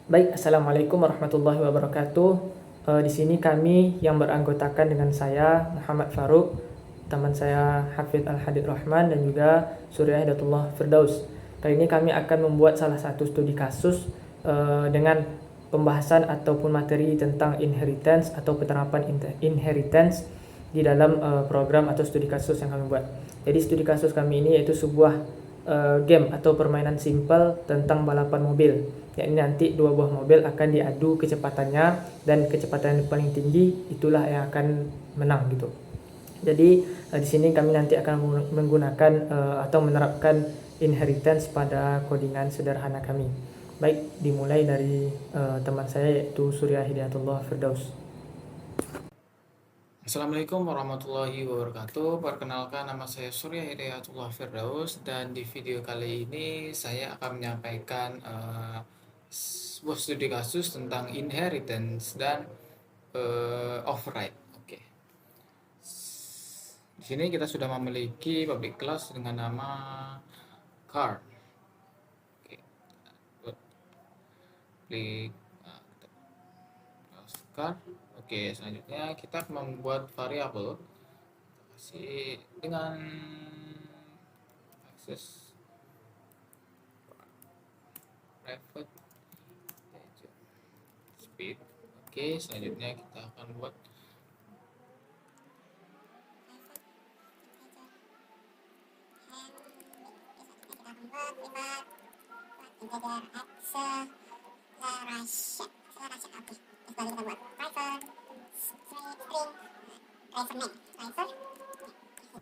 Baik, Assalamualaikum warahmatullahi wabarakatuh. Di sini kami yang beranggotakan dengan saya, Muhammad Faruk, teman saya Hafidh Al-Hadid Rahman, dan juga Surya Hidatullah Firdaus. Kali ini kami akan membuat salah satu studi kasus dengan pembahasan ataupun materi tentang inheritance atau penerapan inheritance di dalam program atau studi kasus yang kami buat. Jadi studi kasus kami ini yaitu sebuah game atau permainan simpel tentang balapan mobil. Yakni nanti dua buah mobil akan diadu kecepatannya, dan kecepatan yang paling tinggi itulah yang akan menang gitu. Jadi di sini kami nanti akan menggunakan atau menerapkan inheritance pada codingan sederhana kami. Baik, dimulai dari teman saya yaitu Surya Hidayatullah Firdaus. Assalamualaikum warahmatullahi wabarakatuh. Perkenalkan, nama saya Surya Hidayatullah Firdaus, dan di video kali ini saya akan menyampaikan sebuah studi kasus tentang inheritance dan override. Oke. Di sini kita sudah memiliki public class dengan nama car. Oke. Klik car. Oke, selanjutnya kita membuat variabel kasih dengan akses private speed. Oke, selanjutnya kita akan buat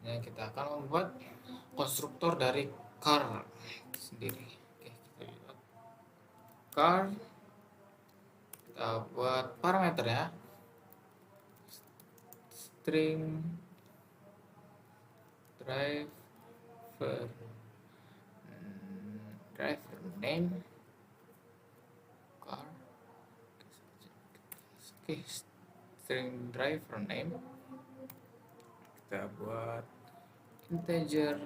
kita akan membuat konstruktor dari car sendiri. Oke, kita buat car, kita buat parameter ya, string driver name car. Oke, string driver name kita buat integer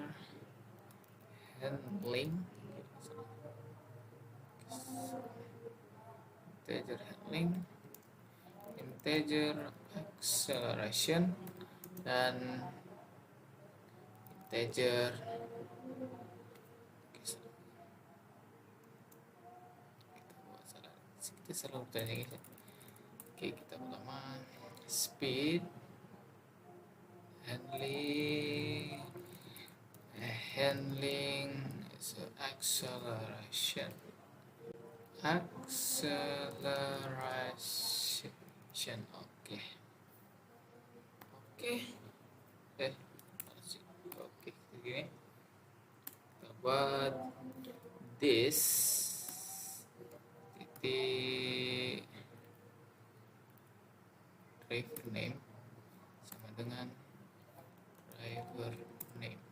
handling, integer acceleration, dan integer kita selalu tanya guys ya. Oke, kita pertama speed, handling acceleration. Oke. Oke, begini kita buat this titik driver name sama dengan driver name.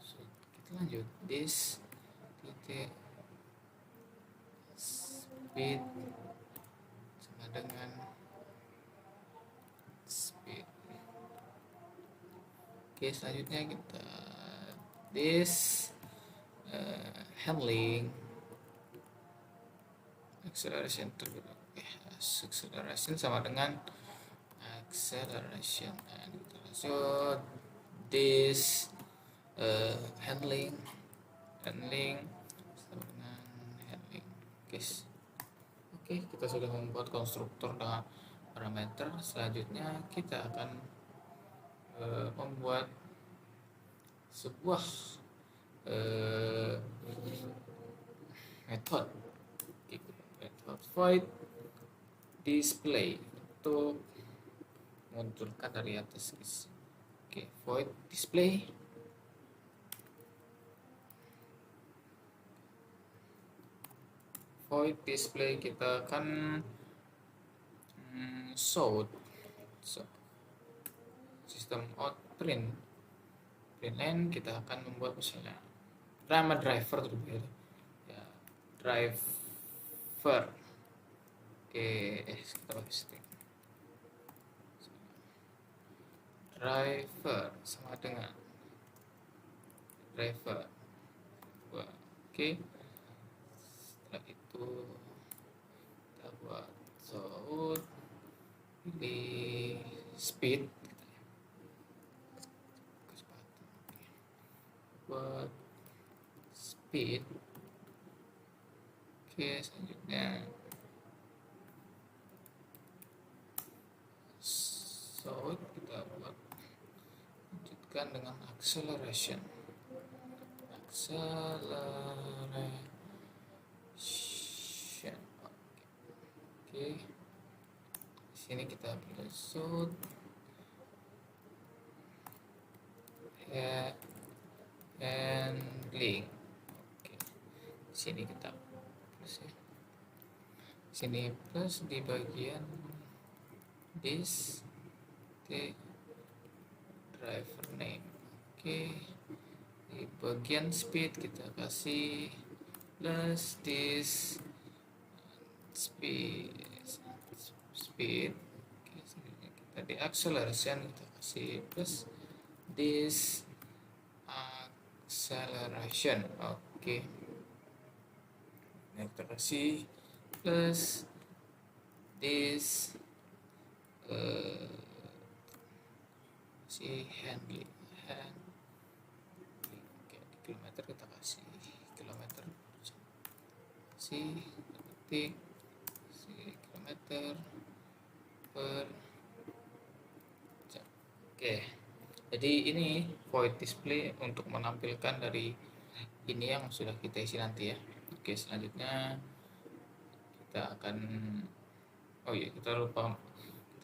So, kita lanjut this titik speed sama dengan speed. Oke, selanjutnya kita this handling acceleration terlebih dahulu. Acceleration sama dengan acceleration, dan kita lanjut this handling sama dengan handling. Oke, kita sudah membuat konstruktor dengan parameter. Selanjutnya kita akan membuat sebuah method void display untuk munculkan dari atas guys. Oke, void display kita akan show sistem out print line. Kita akan membuat misalnya nama driver terlebih dahulu ya, driver. Oke, kita pakai string driver sama dengan driver. Oke, setelah itu kita buat sound, pilih speed, buat speed. Oke, selanjutnya sound kita buat lanjutkan dengan acceleration. Oke, di sini kita pilih sound, handling. Oke, di sini kita plus ya. Sini plus di bagian this driver name. Oke, di bagian speed kita kasih plus this speed. Oke, selanjutnya kita di acceleration kita kasih plus this acceleration. Oke, nah kita kasih plus this si handling. Oke, di kilometer kita kasih kilometer, detik, kilometer per jam. Oke, jadi ini void display untuk menampilkan dari ini yang sudah kita isi nanti ya. Oke, selanjutnya kita akan kita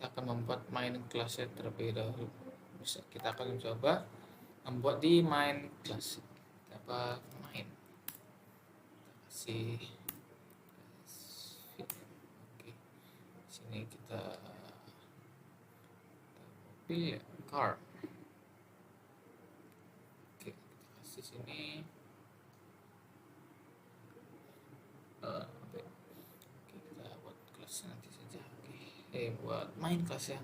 akan membuat main class terlebih dahulu. Kita akan mencoba membuat di main class. Kita main kasih oke, sini kita mobil car. Oke, kita kasih sini kita buat kelas nanti saja. Oke, buat main kelas ya.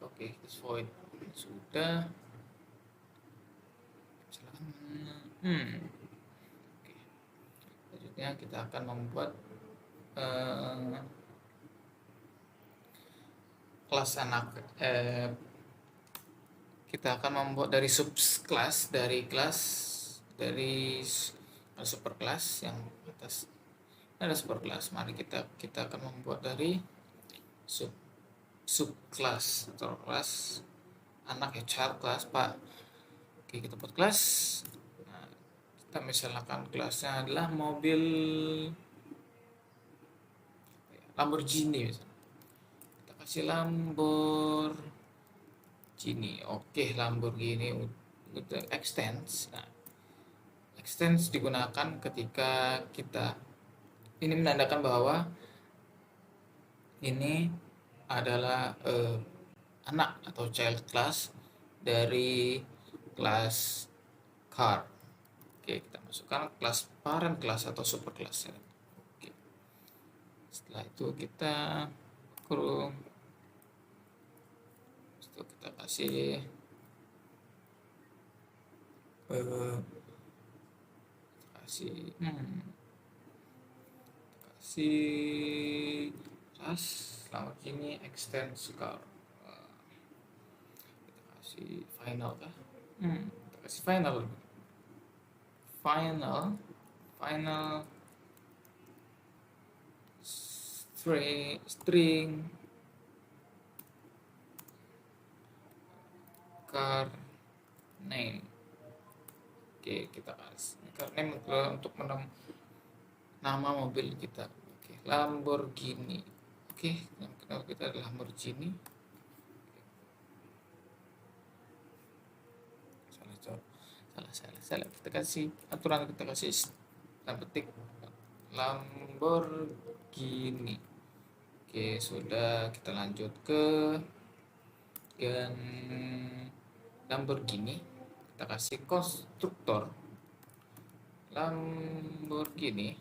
Oke, kita void sudah. Oke, selanjutnya kita akan membuat kelas anak. Kita akan membuat dari subclass, dari superclass yang atas ada superclass. Mari kita akan membuat dari subclass atau kelas anak ya, child class Pak. Oke, kita buat kelas. Nah, kita misalkan kelasnya adalah mobil Lamborghini misalnya. Kita kasih Lamborghini. Oke, Lamborghini untuk extends. Nah, extends digunakan ketika kita ini menandakan bahwa ini adalah anak atau child class dari kelas car. Oke, kita masukkan kelas parent class atau super class. Oke. Setelah itu kita kurung. Setelah kita kasih kelas Lamborghini extends car. Kita kasih final kah? Kita kasih final string car name. Oke, kita kasih car name untuk nama mobil kita. Oke, Lamborghini. Oke, nama kita adalah Lamborghini. Salah. Kita kasih aturan, kita kasih petik Lamborghini. Oke, sudah. Kita lanjut ke Lamborghini. Kita kasih konstruktor Lamborghini.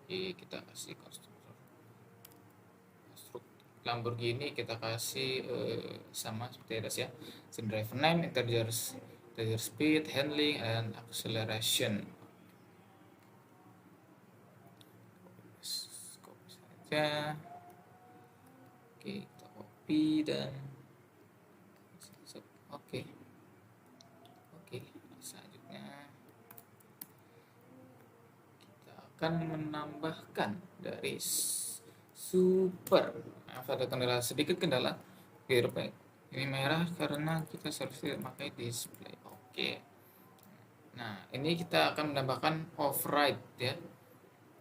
Oke, kita kasih konstruktor Lamborghini. Kita kasih sama seperti atas ya, driver name, integer speed, handling, and acceleration. saja. Oke, kita copy dan oke. Oke, selanjutnya kita akan menambahkan dari super. Ada kendala, sedikit kendala. Oke, rupanya ini merah karena kita seharusnya memakai display. Oke. Nah, ini kita akan menambahkan override ya.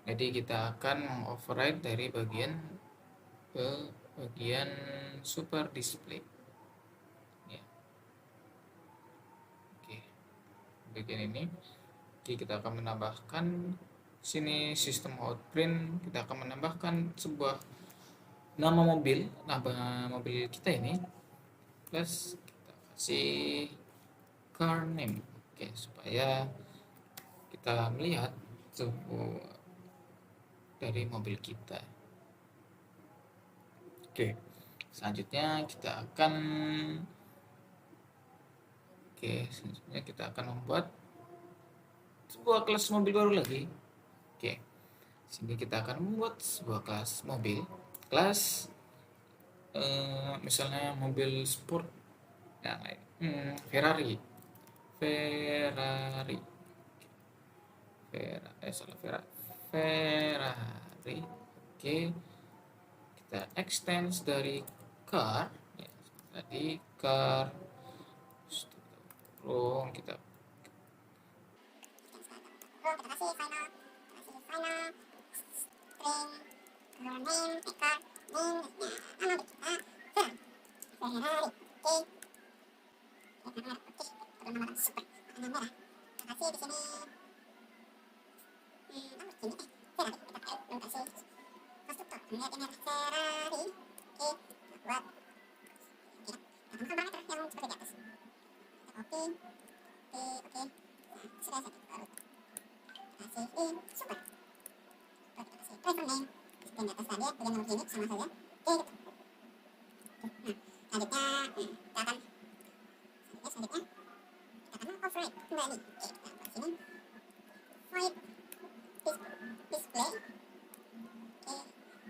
Jadi kita akan mengoverride dari bagian ke bagian super display. Ya. Oke. Bagian ini. Oke, kita akan menambahkan sini sistem outprint, kita akan menambahkan sebuah nama mobil kita ini plus kita kasih car name. Oke, supaya kita melihat sebuah dari mobil kita. Oke, selanjutnya kita akan membuat sebuah kelas mobil baru lagi. Oke, sini kita akan membuat sebuah kelas mobil, kelas misalnya mobil sport yang lain, Ferrari. Oke, kita extend dari car ya, tadi car, kita kasih final string name car name nama kita Ferrari. Oke, nama super warna merah. Kita kasih di sini Ferrari. Kita kasih konstruktor merah Ferrari. Oke, kita buat kita banget yang seperti di atas. Kita copy. Oke. Nah, sudah satu baru. Kasih super. Kita kasih driver name. Seperti di atas tadi ya, bagian nomor ini sama saja. Oke, gitu. Nah, selanjutnya kita akan override kembali. Oke, kita buat sini void display. Oke,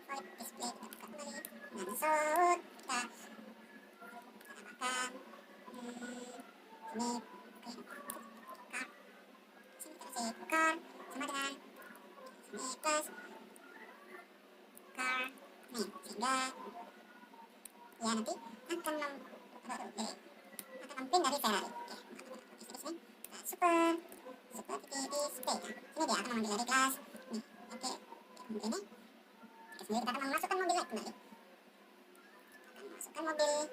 void display kita buka kembali. Nah, result kita tambahkan ini car. Sini kita kasih car sama dengan sini plus car name, sehingga ya nanti akan memprint dari Ferrari. Oke, super display. Ini dia akan mengambil dari kelas nih. Oke, ini kita akan memasukkan mobil lagi kembali. Kita akan membuat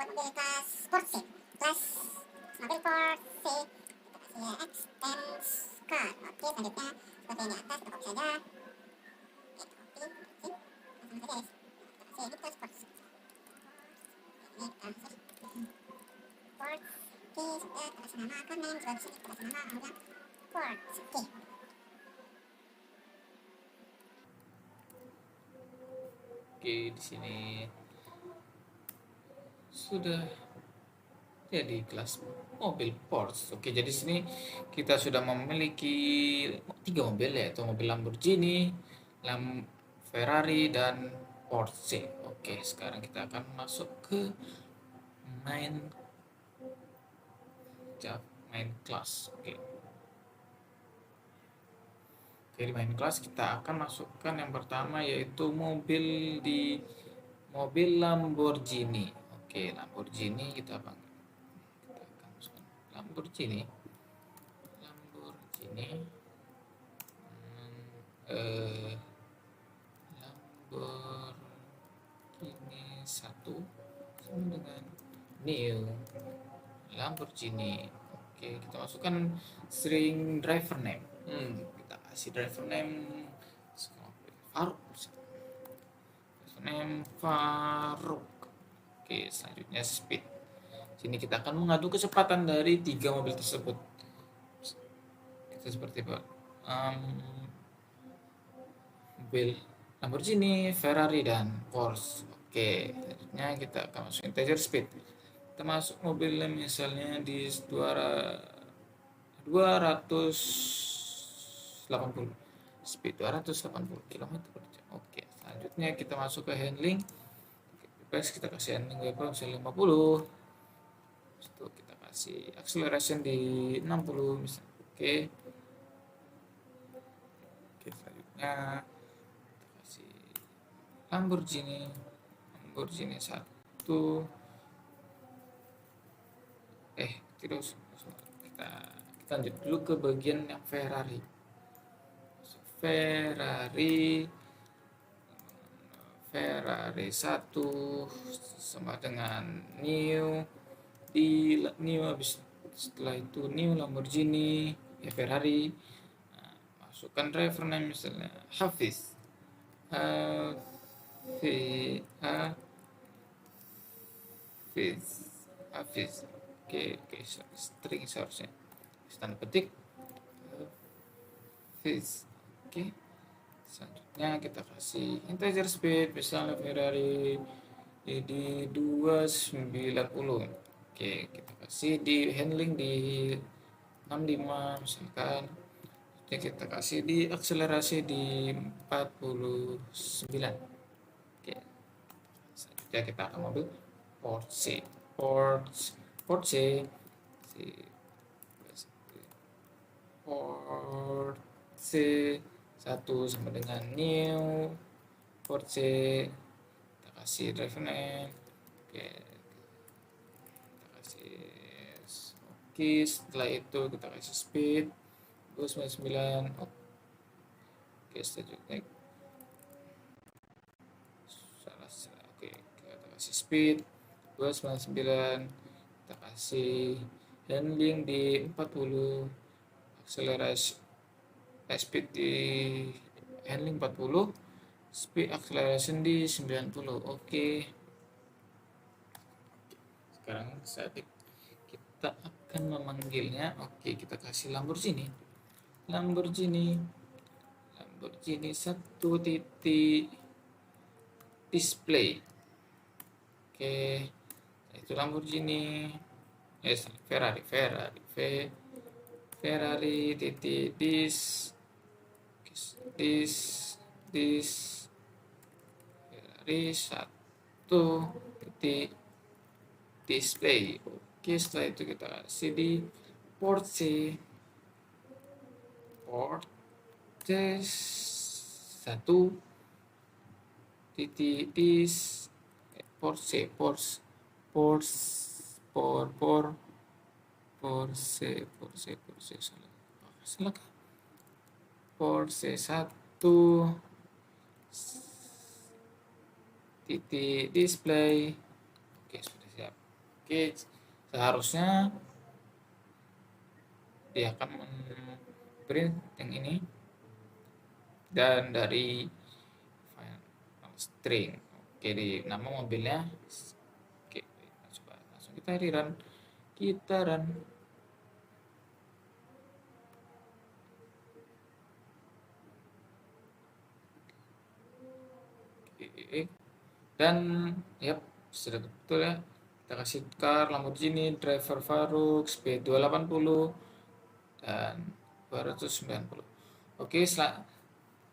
mobil kelas Porsche, kelas mobil Porsche. Kita kasih extends car. Oke, selanjutnya seperti yang di atas kita copy saja. Oke, copy, sama saja guys. Kita kasih ini kelas Porsche. Ini kita kasih Porsche. Oke, sudah kita kasih nama car name, juga di sini kita kasih nama kemudian Porsche. Oke, di sini sudah jadi kelas mobil Porsche. Oke, jadi sini kita sudah memiliki 3 mobil, yaitu mobil Lamborghini, Ferrari, dan Porsche. Oke, sekarang kita akan masuk ke main class. Oke, di main class kita akan masukkan yang pertama yaitu mobil Lamborghini. Oke, Lamborghini kita akan masukkan Lamborghini Lamborghini 1 sama dengan new Lamborghini. Oke, kita masukkan string driver name. Kita kasih driver name Faruk. Oke, selanjutnya speed. Sini kita akan mengadu kecepatan dari 3 mobil tersebut. Kita seperti apa? Mobil Lamborghini, Ferrari, dan Porsche. Oke, selanjutnya kita akan masuk integer speed. Kita masuk mobilnya misalnya di 280 280, speed 280 km per jam. Oke, selanjutnya kita masuk ke handling. Bebas, kita kasih handling level misalnya 50. Itu kita kasih acceleration di 60 misalnya. Oke. Oke, selanjutnya kita kasih Lamborghini 1. Terus kita lanjut dulu ke bagian yang Ferrari. Ferrari 1 sama dengan new habis setelah itu new Lamborghini ya Ferrari. Nah, masukkan driver name misalnya Hafiz. Hafiz. Oke, string seharusnya tanda petik Hafiz. Oke, selanjutnya kita kasih integer speed misalnya Ferrari di 290. Oke, kita kasih di handling di 65 misalkan. Kita kasih di akselerasi di 49. Oke, selanjutnya kita akan ambil Porsche 1 sama dengan new Porsche. Kita kasih driver name. Oke, setelah itu kita kasih speed 299. Oke, selanjutnya oke, kita kasih speed 299. Kita kasih handling di 40, akselerasi speed di handling 40, speed acceleration di 90. Oke, sekarang kita akan memanggilnya. Oke, kita kasih Lamborghini 1 titik display. Oke, itu Lamborghini Ferrari titik Ferrari 1 titik display. Oke, setelah itu kita kasih di Porsche 1 titik Porsche salah. Porsche 1 titik display. Oke, sudah siap. Oke, seharusnya dia akan print yang ini dan dari file string. Oke, di nama mobilnya. Oke, coba langsung kita run. Oke, dan sudah betul ya. Kita kasih car Lamborghini, driver Faruk, speed 280 dan 290. Oke,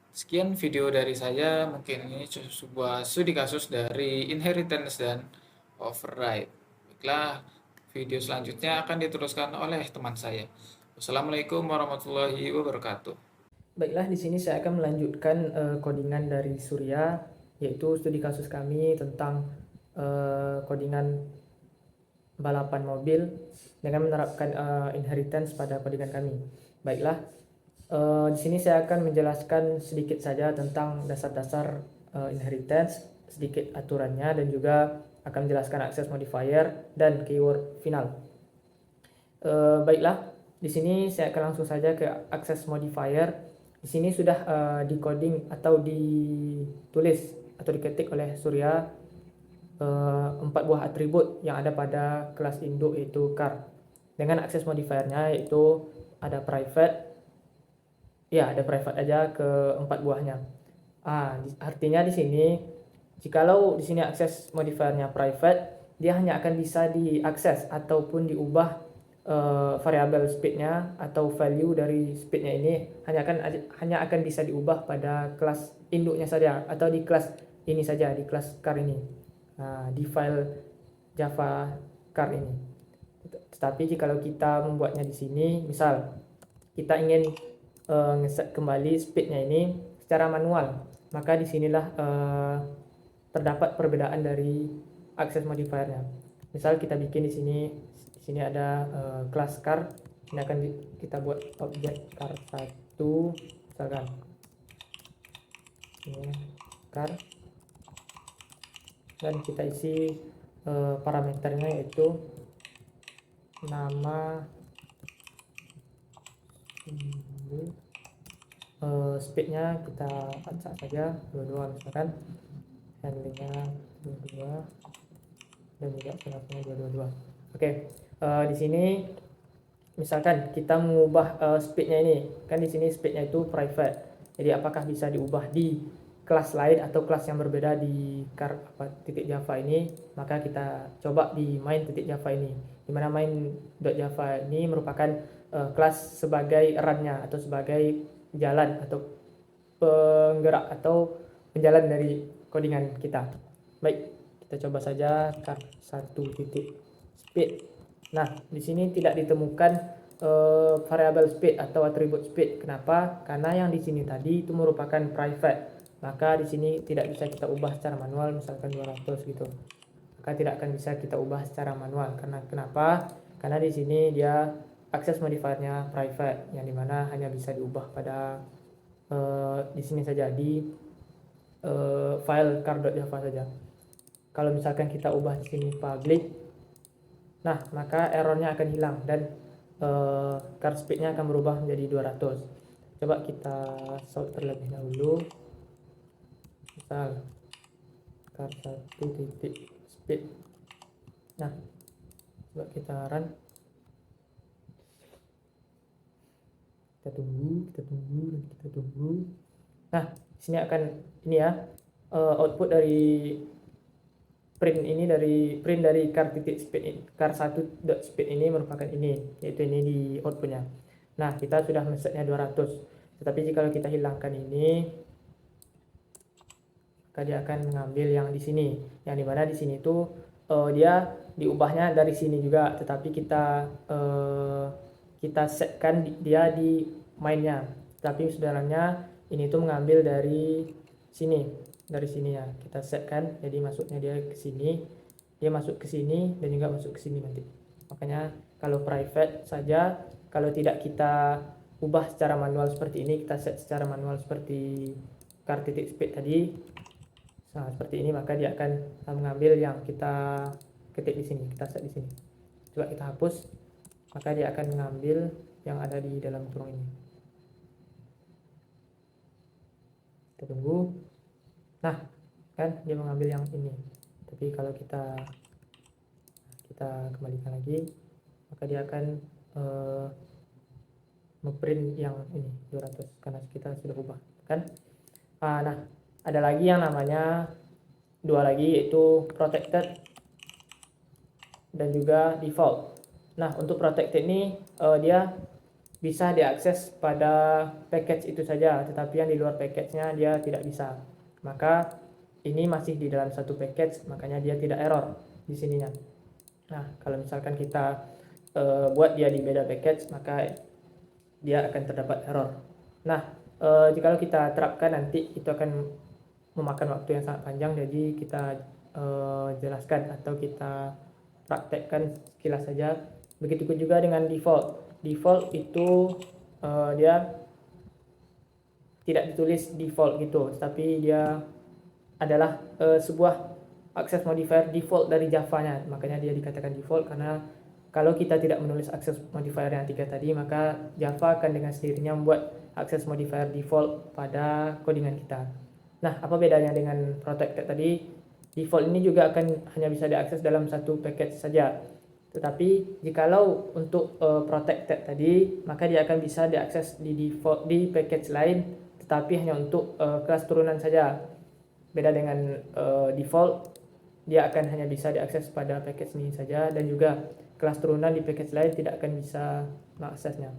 sekian video dari saya. Mungkin ini sebuah studi kasus dari inheritance dan override. Baiklah, video selanjutnya akan diteruskan oleh teman saya. Wassalamualaikum warahmatullahi wabarakatuh. Baiklah, di sini saya akan melanjutkan codingan dari Surya, yaitu studi kasus kami tentang codingan balapan mobil dengan menerapkan inheritance pada codingan kami. Baiklah, di sini saya akan menjelaskan sedikit saja tentang dasar-dasar inheritance, sedikit aturannya, dan juga akan menjelaskan access modifier dan keyword final. Baiklah, di sini saya akan langsung saja ke access modifier. Di sini sudah decoding atau ditulis atau diketik oleh Surya 4 buah atribut yang ada pada kelas induk yaitu car. Dengan access modifiernya yaitu ada private. Ya, ada private aja ke 4 buahnya. Artinya di sini jikalau di sini access modifiernya private, dia hanya akan bisa diakses ataupun diubah variabel speednya atau value dari speednya ini hanya akan bisa diubah pada kelas induknya saja atau di kelas ini saja, di kelas car ini, di file Java car ini. Tetapi jika kita membuatnya di sini, misal kita ingin ngeset kembali speednya ini secara manual, maka disinilah terdapat perbedaan dari akses modifiernya. Misal kita bikin di sini ada kelas car, ini akan kita buat objek car 1 misalkan ini car, dan kita isi parameternya yaitu nama, speednya kita acak saja 22 misalkan, handlingnya 22 dan juga pengaturnya 222. Oke, di sini misalkan kita mengubah speednya ini, kan di sini speednya itu private. Jadi apakah bisa diubah di kelas lain atau kelas yang berbeda di titik Java ini? Maka kita coba di main.java ini, dimana main.java ini merupakan kelas sebagai runnya atau sebagai jalan atau penggerak atau penjalan dari codingan kita. Baik, kita coba saja car 1.speed. Nah, di sini tidak ditemukan variabel speed atau atribut speed. Kenapa? Karena yang di sini tadi itu merupakan private. Maka di sini tidak bisa kita ubah secara manual, misalkan 200 gitu. Maka tidak akan bisa kita ubah secara manual. Karena kenapa? Karena di sini dia akses modifiernya private, yang dimana hanya bisa diubah pada di sini saja, di file car.java saja. Kalau misalkan kita ubah di sini public, nah maka errornya akan hilang dan car speednya akan berubah menjadi 200. Coba kita sort terlebih dahulu, misal car 1.speed. Nah, coba kita run, kita tunggu. Nah, di sini akan ini ya, output dari print dari car 1.speed ini merupakan ini, yaitu ini di outputnya. Nah, kita sudah mesetnya 200. Tetapi jika kita hilangkan ini, maka dia akan mengambil yang di sini, yang dimana di sini itu dia diubahnya dari sini juga, tetapi kita setkan dia di mainnya. Tapi sebenarnya ini tuh mengambil dari sini, ya kita setkan, jadi masuknya dia ke sini, dia masuk ke sini dan juga masuk ke sini nanti. Makanya kalau private saja, kalau tidak kita ubah secara manual seperti ini, kita set secara manual seperti car.speed tadi, nah seperti ini, maka dia akan mengambil yang kita ketik di sini, kita set di sini. Coba kita hapus, maka dia akan mengambil yang ada di dalam kurung ini. Kita tunggu. Nah, kan dia mengambil yang ini. Tapi kalau kita kembalikan lagi, maka dia akan ngeprint yang ini 200 karena kita sudah ubah, kan? Nah, ada lagi yang namanya dua lagi, yaitu protected dan juga default. Nah, untuk protected ini dia bisa diakses pada package itu saja, tetapi yang di luar package-nya dia tidak bisa. Maka ini masih di dalam satu package, makanya dia tidak error di sininya. Nah, kalau misalkan kita buat dia di beda package, maka dia akan terdapat error. Nah, jika kita terapkan nanti itu akan memakan waktu yang sangat panjang, jadi kita jelaskan atau kita praktekkan sekilas saja. Begitu juga dengan default. Default itu dia tidak ditulis default gitu, tapi dia adalah sebuah akses modifier default dari Java-nya. Makanya dia dikatakan default, karena kalau kita tidak menulis akses modifier yang 3 tadi, maka Java akan dengan sendirinya membuat akses modifier default pada codingan kita. Nah, apa bedanya dengan protected tadi? Default ini juga akan hanya bisa diakses dalam satu package saja. Tetapi jikalau untuk protected tadi, maka dia akan bisa diakses di package lain, tetapi hanya untuk kelas turunan saja. Beda dengan default, dia akan hanya bisa diakses pada package ini saja, dan juga kelas turunan di package lain tidak akan bisa mengaksesnya.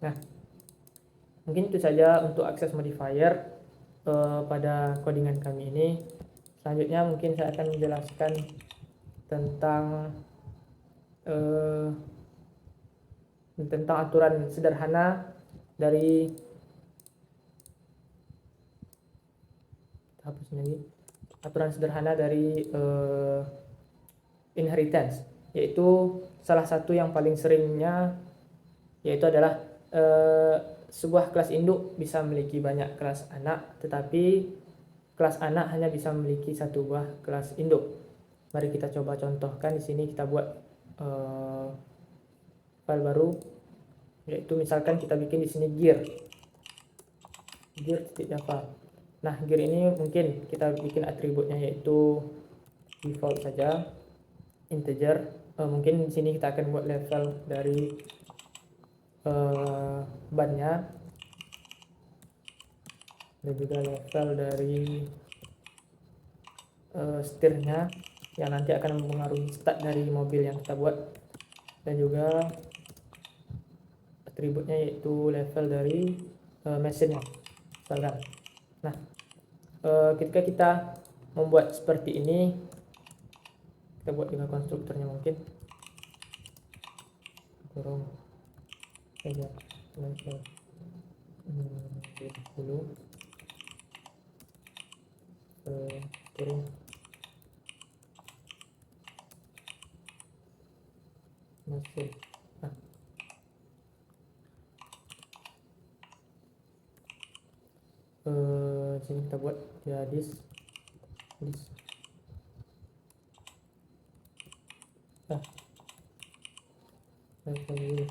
Nah, mungkin itu saja untuk akses modifier pada codingan kami ini. Selanjutnya mungkin saya akan menjelaskan tentang aturan sederhana dari inheritance, yaitu salah satu yang paling seringnya yaitu adalah sebuah kelas induk bisa memiliki banyak kelas anak, tetapi kelas anak hanya bisa memiliki satu buah kelas induk. Mari kita coba contohkan. Di sini kita buat file baru, yaitu misalkan kita bikin di sini gear Java. Nah, gear ini mungkin kita bikin atributnya yaitu default saja, integer. Mungkin di sini kita akan buat level dari bannya dan juga level dari setirnya yang nanti akan mempengaruhi stat dari mobil yang kita buat, dan juga atributnya yaitu level dari mesinnya misalkan. Nah, ketika kita membuat seperti ini, kita buat dengan konstruktornya mungkin kurang saja level dulu turun mesin. Nah, sini kita buat ya this. Nah, level dulu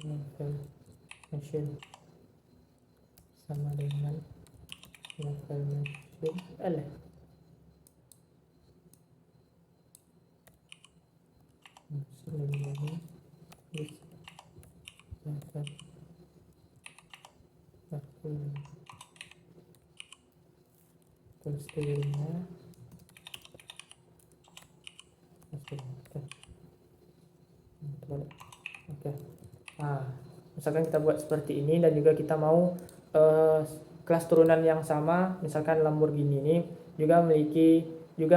level mesin sama dengan level mesin Oke. Nah, misalkan kita buat seperti ini dan juga kita mau kelas turunan yang sama, misalkan Lamborghini ini juga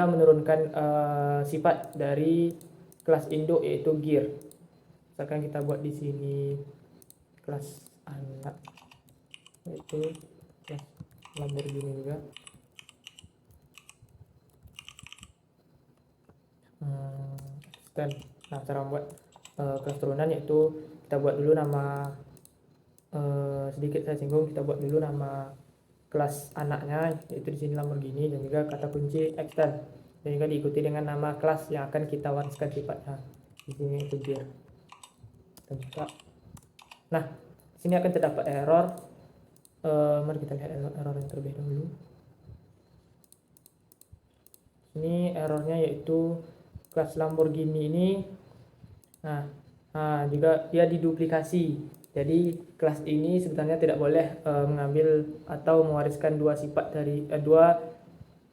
menurunkan sifat dari kelas induk yaitu gear. Misalkan kita buat di sini kelas anak yaitu kelas Lamborghini juga. Nah, cara membuat kelas turunan yaitu kita buat dulu nama, sedikit saya singgung, kita buat dulu nama kelas anaknya yaitu di sini Lamborghini, dan juga kata kunci extend, dan juga diikuti dengan nama kelas yang akan kita wariskan sifatnya. Di sini itu gear. Dan juga, nah, sini akan terdapat error. Mari kita lihat error yang terlebih dahulu. Ini errornya yaitu kelas Lamborghini ini, nah juga dia diduplikasi. Jadi kelas ini sebenarnya tidak boleh mengambil atau mewariskan dua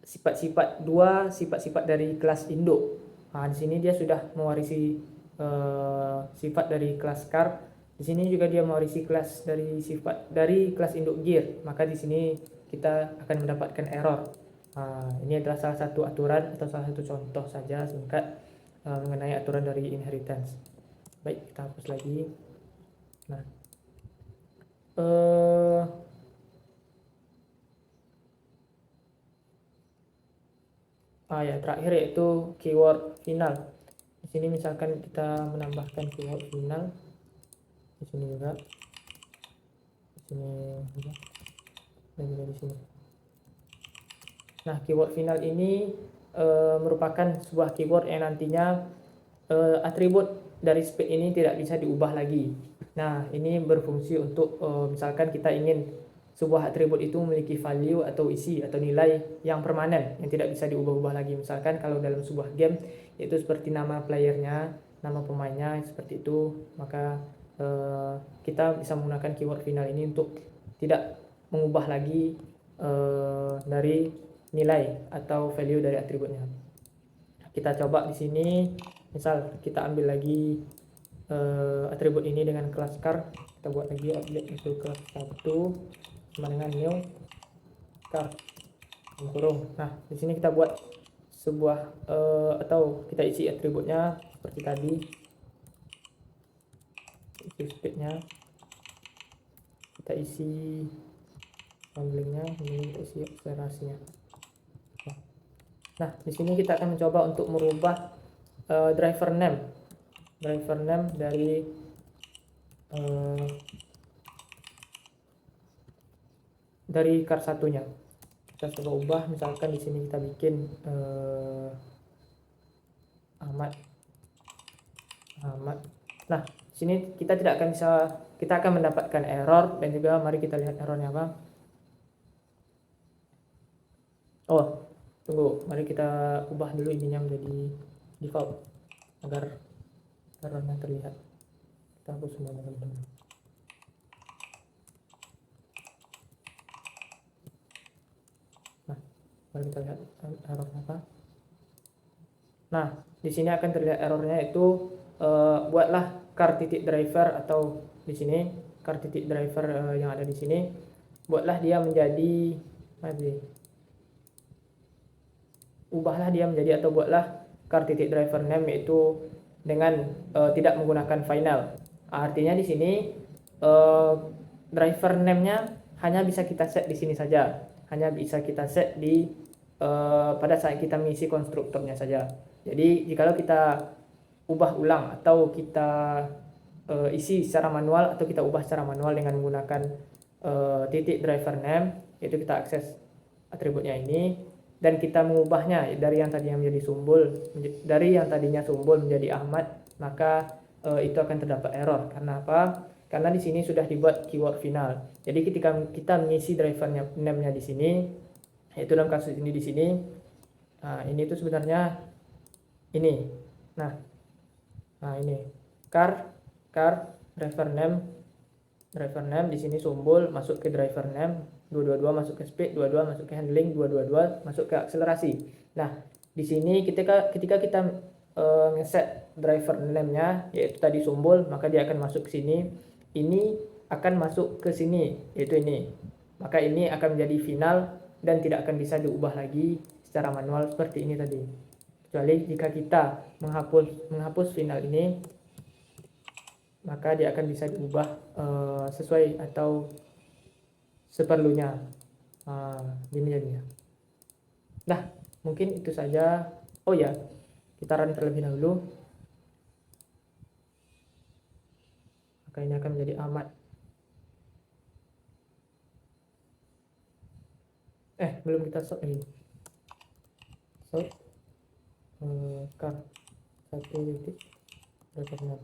sifat-sifat dari kelas induk. Nah, di sini dia sudah mewarisi sifat dari kelas car. Di sini juga dia mewarisi sifat dari kelas induk gear. Maka di sini kita akan mendapatkan error. Ini adalah salah satu aturan atau salah satu contoh saja singkat mengenai aturan dari inheritance. Baik, kita hapus lagi. Nah, ya terakhir yaitu keyword final. Di sini misalkan kita menambahkan keyword final, di sini juga, di sini juga, dan juga di sini. Nah, keyword final ini merupakan sebuah keyword yang nantinya atribut dari split ini tidak bisa diubah lagi. Nah, ini berfungsi untuk misalkan kita ingin sebuah atribut itu memiliki value atau isi atau nilai yang permanen yang tidak bisa diubah-ubah lagi. Misalkan kalau dalam sebuah game itu seperti nama playernya, nama pemainnya seperti itu, maka kita bisa menggunakan keyword final ini untuk tidak mengubah lagi dari nilai atau value dari atributnya. Kita coba di sini, misal kita ambil lagi atribut ini dengan kelas car, kita buat lagi objek itu kelas 1 sama dengan new car kurung. Nah, di sini kita buat sebuah atau kita isi atributnya seperti tadi, isi speednya, kita isi handlingnya, ini kita isi akselerasinya. Nah, di sini kita akan mencoba untuk merubah driver name dari car satunya. Kita coba ubah, misalkan di sini kita bikin Ahmad. Nah, di sini kita akan mendapatkan error, dan juga mari kita lihat errornya apa. Oh, tunggu, mari kita ubah dulu ininya menjadi default agar errornya terlihat. Kita hapus semuanya dulu. Nah, mari kita lihat errornya apa. Nah, di sini akan terlihat errornya itu buatlah car titik driver, atau di sini car titik driver yang ada di sini, buatlah dia menjadi atau buatlah car titik driver name yaitu dengan tidak menggunakan final. Artinya di sini driver name-nya hanya bisa kita set di sini saja, hanya bisa kita set di pada saat kita mengisi konstruktornya saja. Jadi jikalau kita ubah ulang atau kita isi secara manual, atau kita ubah secara manual dengan menggunakan titik driver name, yaitu kita akses atributnya ini dan kita mengubahnya dari yang tadinya sumbul menjadi Ahmad, maka itu akan terdapat error. Karena apa? Karena di sini sudah dibuat keyword final. Jadi ketika kita mengisi driver name-nya di sini, yaitu dalam kasus ini di sini, ini itu sebenarnya ini. Nah ini car driver name di sini sumbul masuk ke driver name, 222 masuk ke speed, 22 masuk ke handling, 222 masuk ke akselerasi. Nah, di sini ketika kita ngeset driver name-nya yaitu tadi sumbul, maka dia akan masuk ke sini. Ini akan masuk ke sini, yaitu ini. Maka ini akan menjadi final dan tidak akan bisa diubah lagi secara manual seperti ini tadi. Kecuali jika kita menghapus final ini, maka dia akan bisa diubah sesuai atau seperlunya. Gini jadinya. Nah, mungkin itu saja. Oh ya, kita run terlebih dahulu. Maka ini akan menjadi Ahmad. Belum kita sort lagi. Sort car 1 titik driver.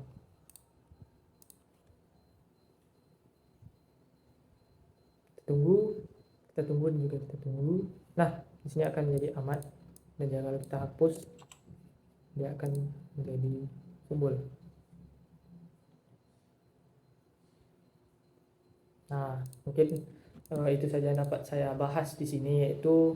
Kita tunggu dan juga kita tunggu. Nah, di sini akan menjadi Ahmad, dan kalau kita hapus dia akan menjadi sumbul. Nah, mungkin itu saja yang dapat saya bahas di sini, yaitu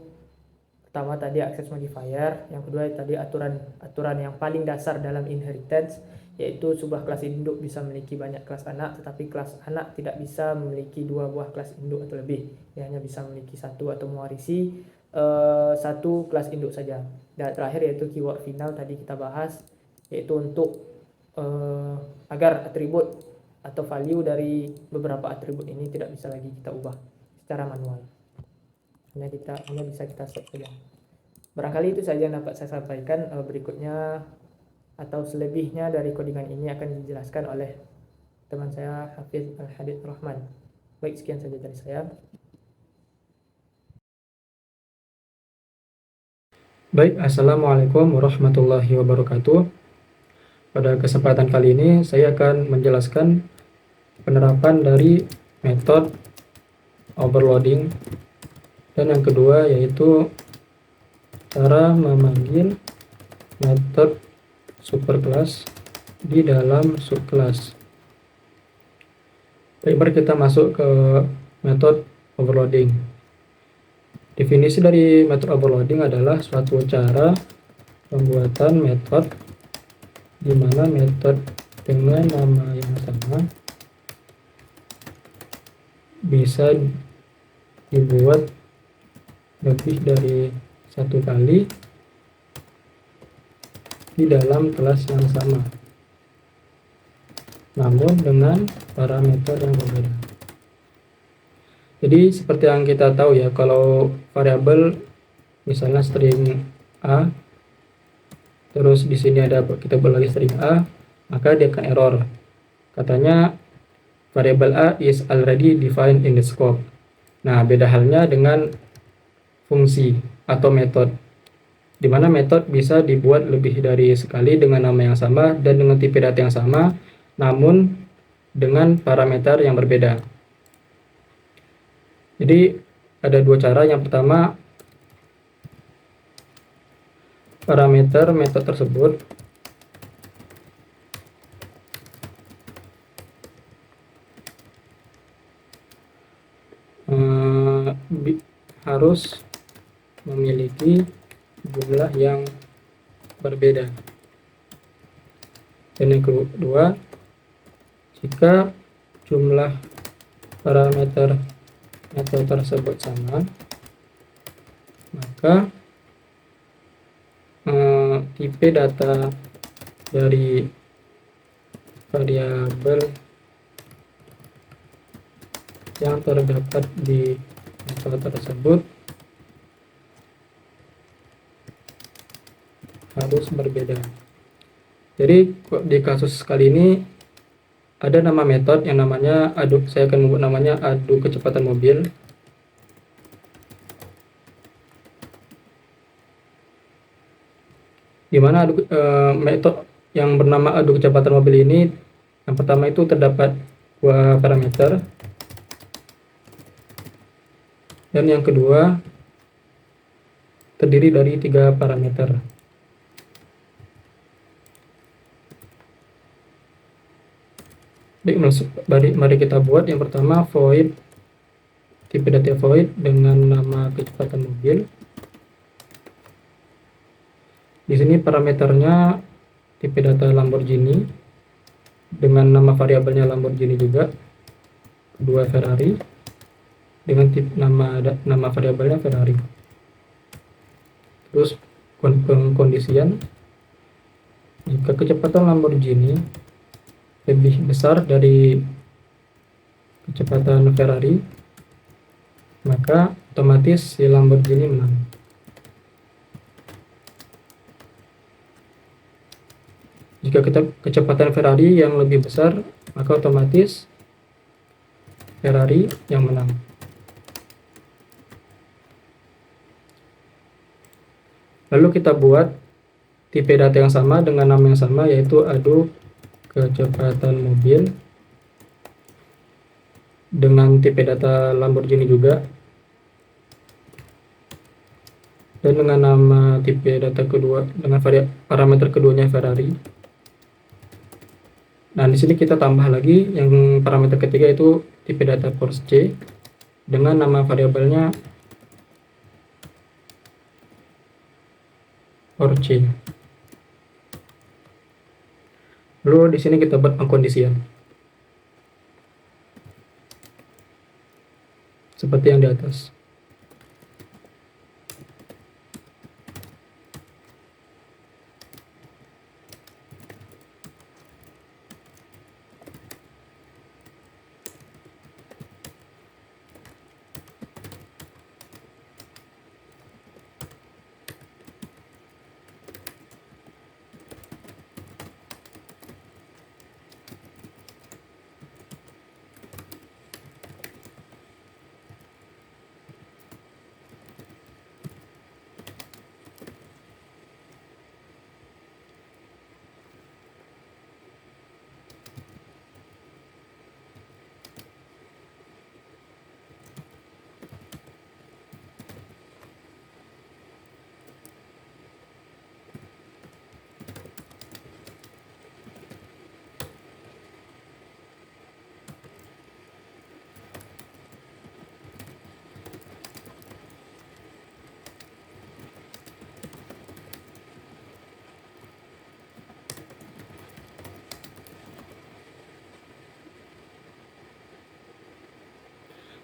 pertama tadi akses modifier, yang kedua tadi aturan yang paling dasar dalam inheritance, yaitu sebuah kelas induk bisa memiliki banyak kelas anak, tetapi kelas anak tidak bisa memiliki 2 buah kelas induk atau lebih. Dia hanya bisa memiliki 1 atau mewarisi 1 kelas induk saja. Dan terakhir yaitu keyword final tadi kita bahas, yaitu untuk agar atribut atau value dari beberapa atribut ini tidak bisa lagi kita ubah secara manual. Hanya bisa kita set saja. Barangkali itu saja yang dapat saya sampaikan. Berikutnya atau selebihnya dari codingan ini akan dijelaskan oleh teman saya Hafiz Al-Hadid Rahman. Baik, sekian saja dari saya. Baik, Assalamualaikum warahmatullahi wabarakatuh. Pada kesempatan kali ini saya akan menjelaskan penerapan dari metode overloading, dan yang kedua yaitu cara memanggil metode superclass di dalam subclass. Baik, mari kita masuk ke metode overloading. Definisi dari method overloading adalah suatu cara pembuatan metode di mana metode dengan nama yang sama bisa dibuat lebih dari satu kali di dalam kelas yang sama, namun dengan parameter yang berbeda. Jadi seperti yang kita tahu ya, kalau variabel misalnya string A, terus di sini ada kita buat lagi string A, maka dia akan error. Katanya variable A is already defined in the scope. Nah, beda halnya dengan fungsi atau metode, di mana metode bisa dibuat lebih dari sekali dengan nama yang sama dan dengan tipe data yang sama, namun dengan parameter yang berbeda. Jadi ada dua cara. Yang pertama, parameter metode tersebut harus memiliki jumlah yang berbeda. Dan yang kedua, jika jumlah parameter metode tersebut sama, maka tipe data dari variabel yang terdapat di metode tersebut harus berbeda. Jadi di kasus kali ini ada nama metode yang namanya adu, saya akan membuat namanya adu kecepatan mobil. Di mana metode yang bernama adu kecepatan mobil ini, yang pertama itu terdapat dua parameter, dan yang kedua terdiri dari 3 parameter. Mari kita buat. Yang pertama, void, tipe data void dengan nama kecepatan mobil. Di sini parameternya tipe data Lamborghini dengan nama variabelnya Lamborghini juga. Kedua, Ferrari dengan tipe nama variabelnya Ferrari. Terus kondisian, jika kecepatan Lamborghini lebih besar dari kecepatan Ferrari, maka otomatis si Lamborghini menang. Jika kecepatan Ferrari yang lebih besar, maka otomatis Ferrari yang menang. Lalu kita buat tipe data yang sama dengan nama yang sama, yaitu adu kecepatan mobil dengan tipe data Lamborghini juga, dan dengan nama tipe data kedua dengan parameter keduanya Ferrari. Nah, di sini kita tambah lagi yang parameter ketiga, itu tipe data Porsche dengan nama variabelnya Porsche. Lalu di sini kita buat pengkondisian seperti yang di atas.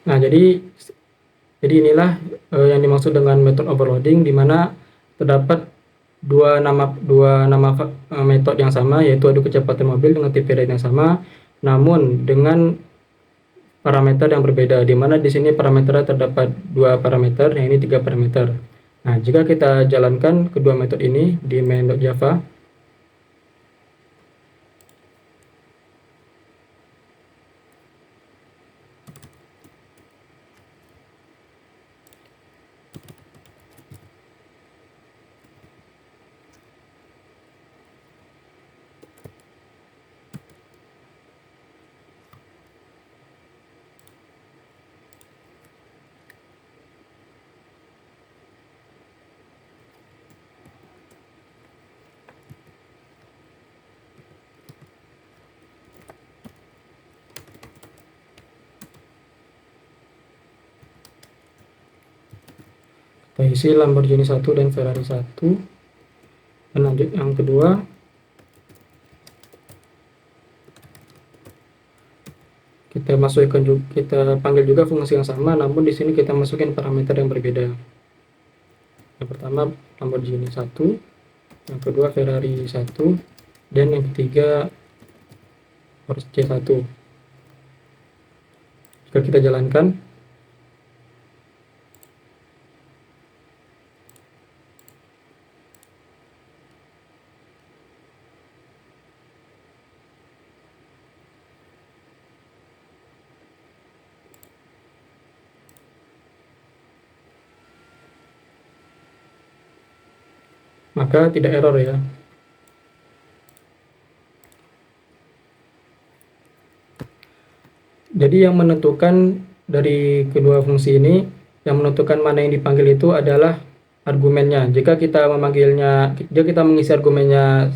Nah, jadi inilah yang dimaksud dengan method overloading, di mana terdapat dua nama metode yang sama, yaitu adu kecepatan mobil dengan tipe ride yang sama, namun dengan parameter yang berbeda, di mana di sini parameternya terdapat dua parameter, yang ini 3 parameter. Nah, jika kita jalankan kedua metode ini di main.java, kita isi Lamborghini 1 dan Ferrari 1. Dan lanjut yang kedua, kita panggil juga fungsi yang sama, namun di sini kita masukin parameter yang berbeda. Yang pertama Lamborghini 1, yang kedua Ferrari 1, dan yang ketiga Porsche 1. Jika kita jalankan, maka tidak error ya. Jadi yang menentukan dari kedua fungsi ini, yang menentukan mana yang dipanggil itu adalah argumennya. Jika kita mengisi argumennya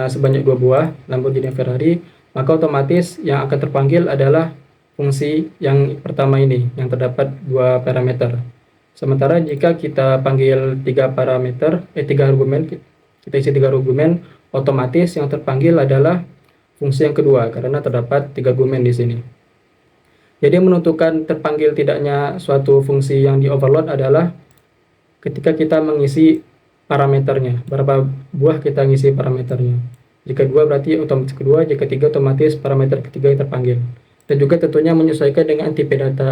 sebanyak 2 buah, Lamborghini Ferrari, maka otomatis yang akan terpanggil adalah fungsi yang pertama ini, yang terdapat 2 parameter. Sementara jika kita panggil 3 argumen, kita isi 3 argumen, otomatis yang terpanggil adalah fungsi yang kedua, karena terdapat 3 argumen di sini. Jadi yang menentukan terpanggil tidaknya suatu fungsi yang di overload adalah ketika kita mengisi parameternya, berapa buah kita ngisi parameternya. Jika 2 berarti otomatis kedua, jika 3 otomatis parameter ketiga yang terpanggil. Dan juga tentunya menyesuaikan dengan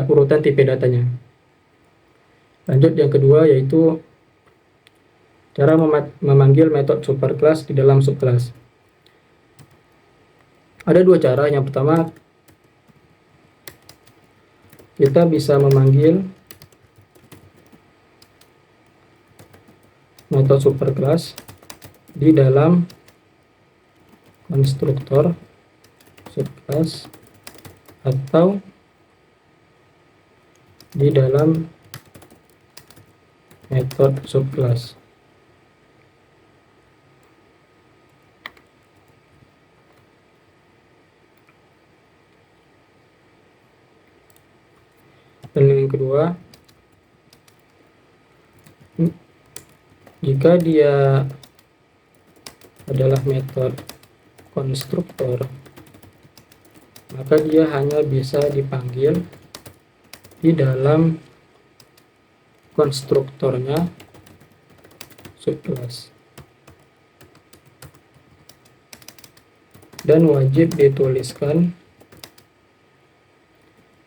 urutan tipe datanya. Lanjut yang kedua, yaitu cara memanggil metode superclass di dalam subclass. Ada 2 cara. Yang pertama, kita bisa memanggil metode superclass di dalam konstruktor subclass atau di dalam metode subclass. Dan yang kedua, jika dia adalah metode konstruktor, maka dia hanya bisa dipanggil di dalam konstruktornya subclass, dan wajib dituliskan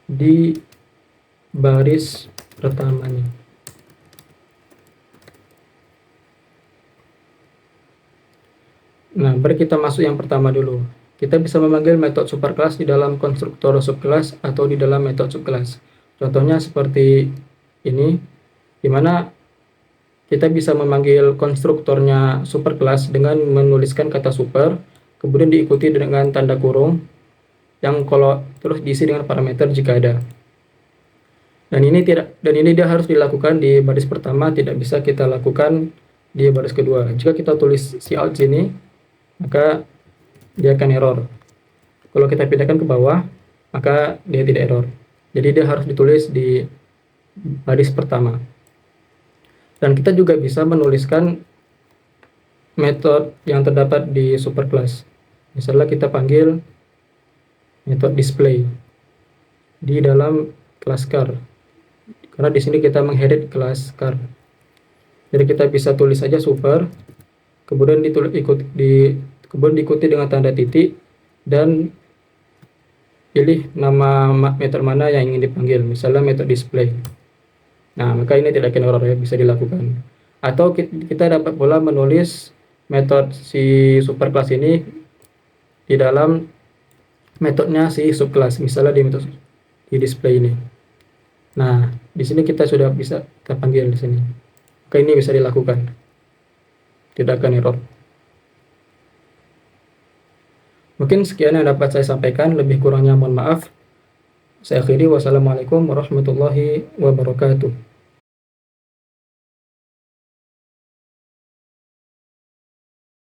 di baris pertamanya. Nah, mari kita masuk yang pertama dulu. Kita bisa memanggil metode superclass di dalam konstruktor subclass atau di dalam metode subclass. Contohnya seperti ini, di mana kita bisa memanggil konstruktornya superclass dengan menuliskan kata super, kemudian diikuti dengan tanda kurung, yang kalau terus diisi dengan parameter jika ada. Dan ini dia harus dilakukan di baris pertama, tidak bisa kita lakukan di baris kedua. Jika kita tulis cout sini, maka dia akan error. Kalau kita pindahkan ke bawah, maka dia tidak error. Jadi dia harus ditulis di baris pertama. Dan kita juga bisa menuliskan metode yang terdapat di superclass. Misalnya kita panggil metode display di dalam kelas car. Karena di sini kita menginherit kelas car. Jadi kita bisa tulis saja super, kemudian kemudian diikuti dengan tanda titik dan pilih nama metode mana yang ingin dipanggil, misalnya metode display. Nah, maka ini tidak akan error ya, bisa dilakukan. Atau kita dapat pula menulis metode si superclass ini di dalam metodenya si subclass, misalnya di metode di display ini. Nah, di sini kita sudah bisa terpanggil di sini. Maka ini bisa dilakukan. Tidak akan error. Mungkin sekian yang dapat saya sampaikan, lebih kurangnya mohon maaf. Saya akhiri, wassalamualaikum warahmatullahi wabarakatuh.